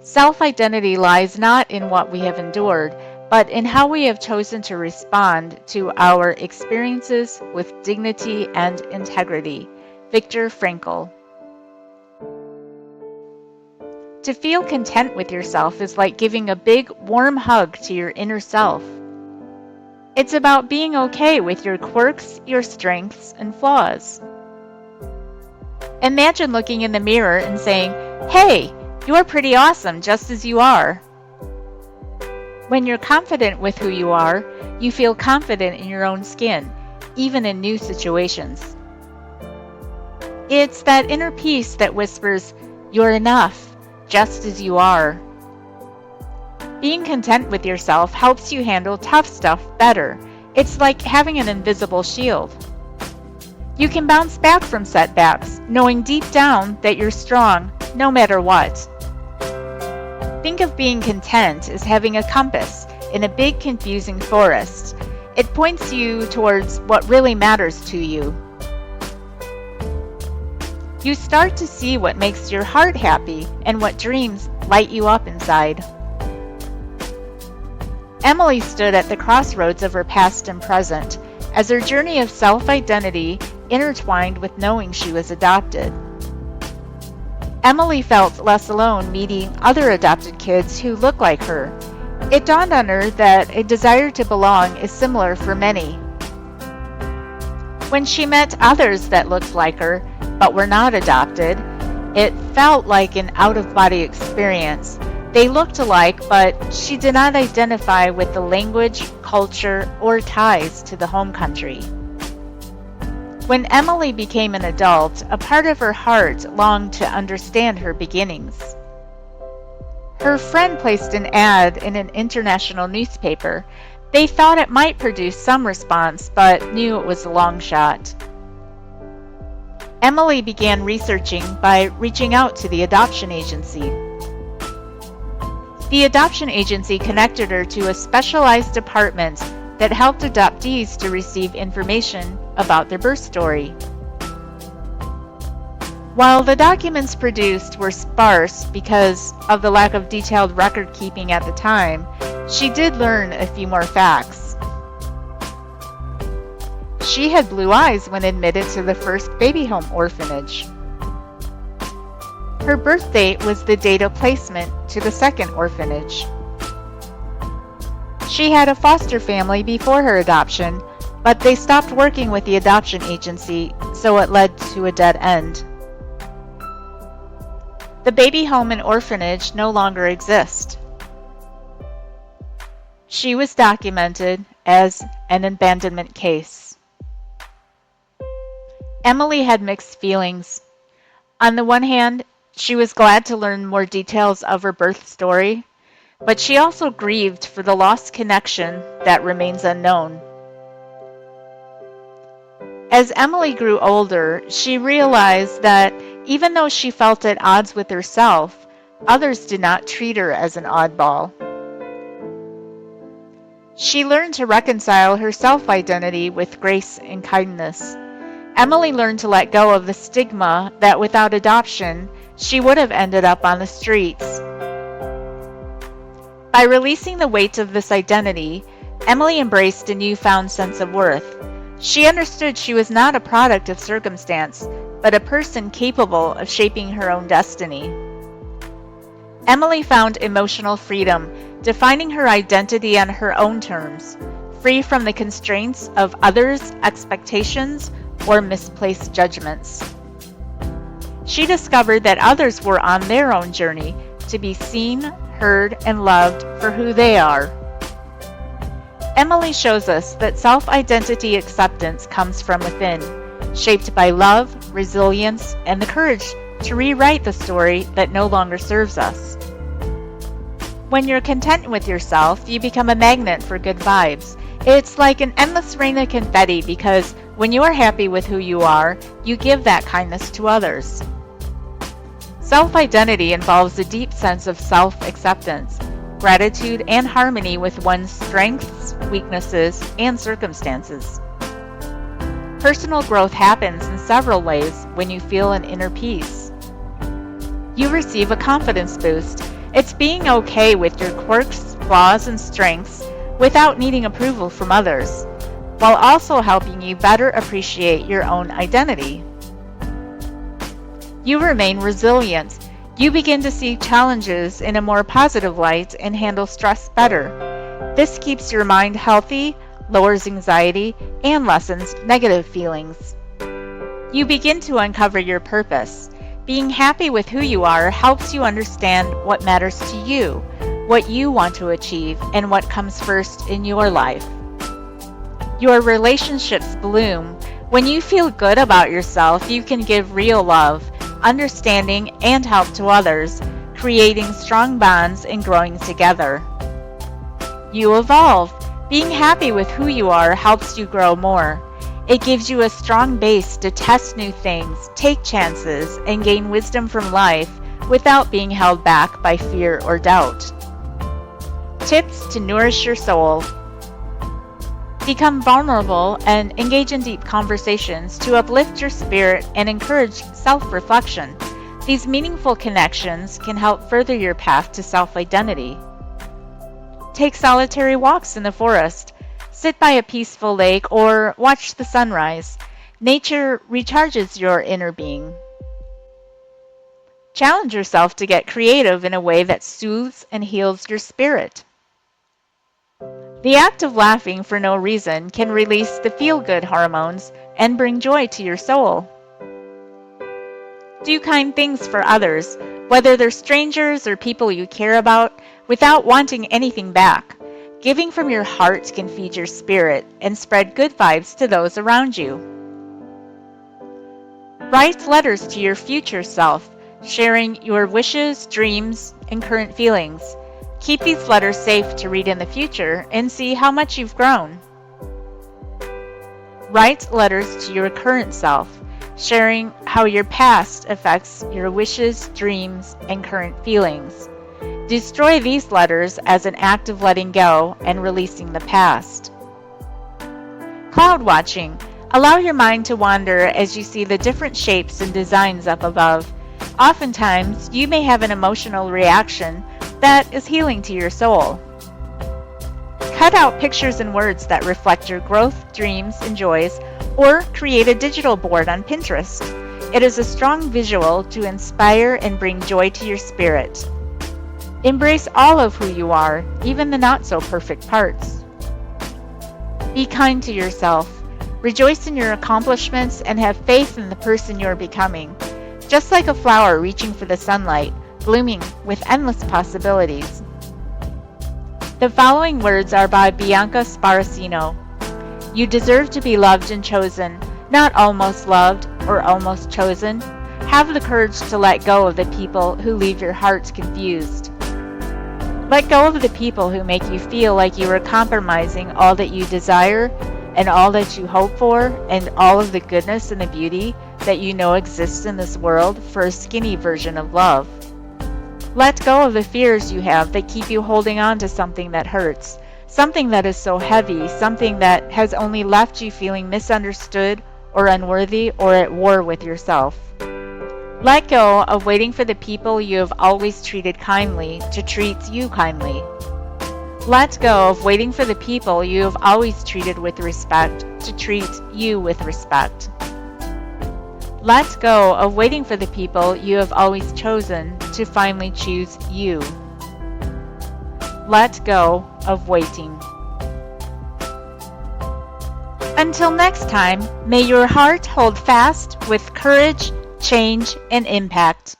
Self-identity lies not in what we have endured, but in how we have chosen to respond to our experiences with dignity and integrity. Viktor Frankl. To feel content with yourself is like giving a big, warm hug to your inner self. It's about being okay with your quirks, your strengths, and flaws. Imagine looking in the mirror and saying, "Hey, you're pretty awesome just as you are." When you're confident with who you are, you feel confident in your own skin, even in new situations. It's that inner peace that whispers, "You're enough, just as you are." Being content with yourself helps you handle tough stuff better. It's like having an invisible shield. You can bounce back from setbacks, knowing deep down that you're strong, no matter what. Think of being content as having a compass in a big, confusing forest. It points you towards what really matters to you. You start to see what makes your heart happy and what dreams light you up inside. Emily stood at the crossroads of her past and present, as her journey of self-identity intertwined with knowing she was adopted. Emily felt less alone meeting other adopted kids who look like her. It dawned on her that a desire to belong is similar for many. When she met others that looked like her, but were not adopted, it felt like an out-of-body experience. They looked alike, but she did not identify with the language, culture, or ties to the home country. When Emily became an adult, a part of her heart longed to understand her beginnings. Her friend placed an ad in an international newspaper. They thought it might produce some response, but knew it was a long shot. Emily began researching by reaching out to the adoption agency. The adoption agency connected her to a specialized department that helped adoptees to receive information about their birth story. While the documents produced were sparse because of the lack of detailed record keeping at the time, she did learn a few more facts. She had blue eyes when admitted to the first baby home orphanage. Her birth date was the date of placement to the second orphanage. She had a foster family before her adoption, but they stopped working with the adoption agency, so it led to a dead end. The baby home and orphanage no longer exist. She was documented as an abandonment case. Emily had mixed feelings. On the one hand, she was glad to learn more details of her birth story, but she also grieved for the lost connection that remains unknown. As Emily grew older, she realized that even though she felt at odds with herself, others did not treat her as an oddball. She learned to reconcile her self-identity with grace and kindness. Emily learned to let go of the stigma that without adoption, she would have ended up on the streets. By releasing the weight of this identity, Emily embraced a newfound sense of worth. She understood she was not a product of circumstance, but a person capable of shaping her own destiny. Emily found emotional freedom, defining her identity on her own terms, free from the constraints of others' expectations or misplaced judgments. She discovered that others were on their own journey to be seen, heard, and loved for who they are. Emily shows us that self-identity acceptance comes from within, shaped by love, resilience, and the courage to rewrite the story that no longer serves us. When you're content with yourself, you become a magnet for good vibes. It's like an endless rain of confetti because when you are happy with who you are, you give that kindness to others. Self-identity involves a deep sense of self-acceptance, gratitude, and harmony with one's strengths, weaknesses, and circumstances. Personal growth happens in several ways when you feel an inner peace. You receive a confidence boost It's being okay with your quirks, flaws, and strengths without needing approval from others, while also helping you better appreciate your own identity. You remain resilient. You begin to see challenges in a more positive light and handle stress better. This keeps your mind healthy, lowers anxiety, and lessens negative feelings. You begin to uncover your purpose. Being happy with who you are helps you understand what matters to you, what you want to achieve, and what comes first in your life. Your relationships bloom. When you feel good about yourself, you can give real love, understanding, and help to others, creating strong bonds and growing together. You evolve. Being happy with who you are helps you grow more. It gives you a strong base to test new things, take chances, and gain wisdom from life without being held back by fear or doubt. Tips to nourish your soul. Become vulnerable and engage in deep conversations to uplift your spirit and encourage self-reflection. These meaningful connections can help further your path to self-identity. Take solitary walks in the forest. Sit by a peaceful lake or watch the sunrise. Nature recharges your inner being. Challenge yourself to get creative in a way that soothes and heals your spirit. The act of laughing for no reason can release the feel-good hormones and bring joy to your soul. Do kind things for others, whether they're strangers or people you care about, without wanting anything back. Giving from your heart can feed your spirit and spread good vibes to those around you. Write letters to your future self, sharing your wishes, dreams, and current feelings. Keep these letters safe to read in the future and see how much you've grown. Write letters to your current self, sharing how your past affects your wishes, dreams, and current feelings. Destroy these letters as an act of letting go and releasing the past. Cloud watching. Allow your mind to wander as you see the different shapes and designs up above. Oftentimes, you may have an emotional reaction that is healing to your soul. Cut out pictures and words that reflect your growth, dreams, and joys, or create a digital board on Pinterest. It is a strong visual to inspire and bring joy to your spirit. Embrace all of who you are, even the not-so-perfect parts. Be kind to yourself. Rejoice in your accomplishments and have faith in the person you're becoming. Just like a flower reaching for the sunlight, blooming with endless possibilities. The following words are by Bianca Sparacino. You deserve to be loved and chosen, not almost loved or almost chosen. Have the courage to let go of the people who leave your heart confused. Let go of the people who make you feel like you are compromising all that you desire and all that you hope for and all of the goodness and the beauty that you know exists in this world for a skinny version of love. Let go of the fears you have that keep you holding on to something that hurts, something that is so heavy, something that has only left you feeling misunderstood or unworthy or at war with yourself. Let go of waiting for the people you have always treated kindly to treat you kindly. Let go of waiting for the people you have always treated with respect to treat you with respect. Let go of waiting for the people you have always chosen to finally choose you. Let go of waiting. Until next time, may your heart hold fast with courage, change, and impact.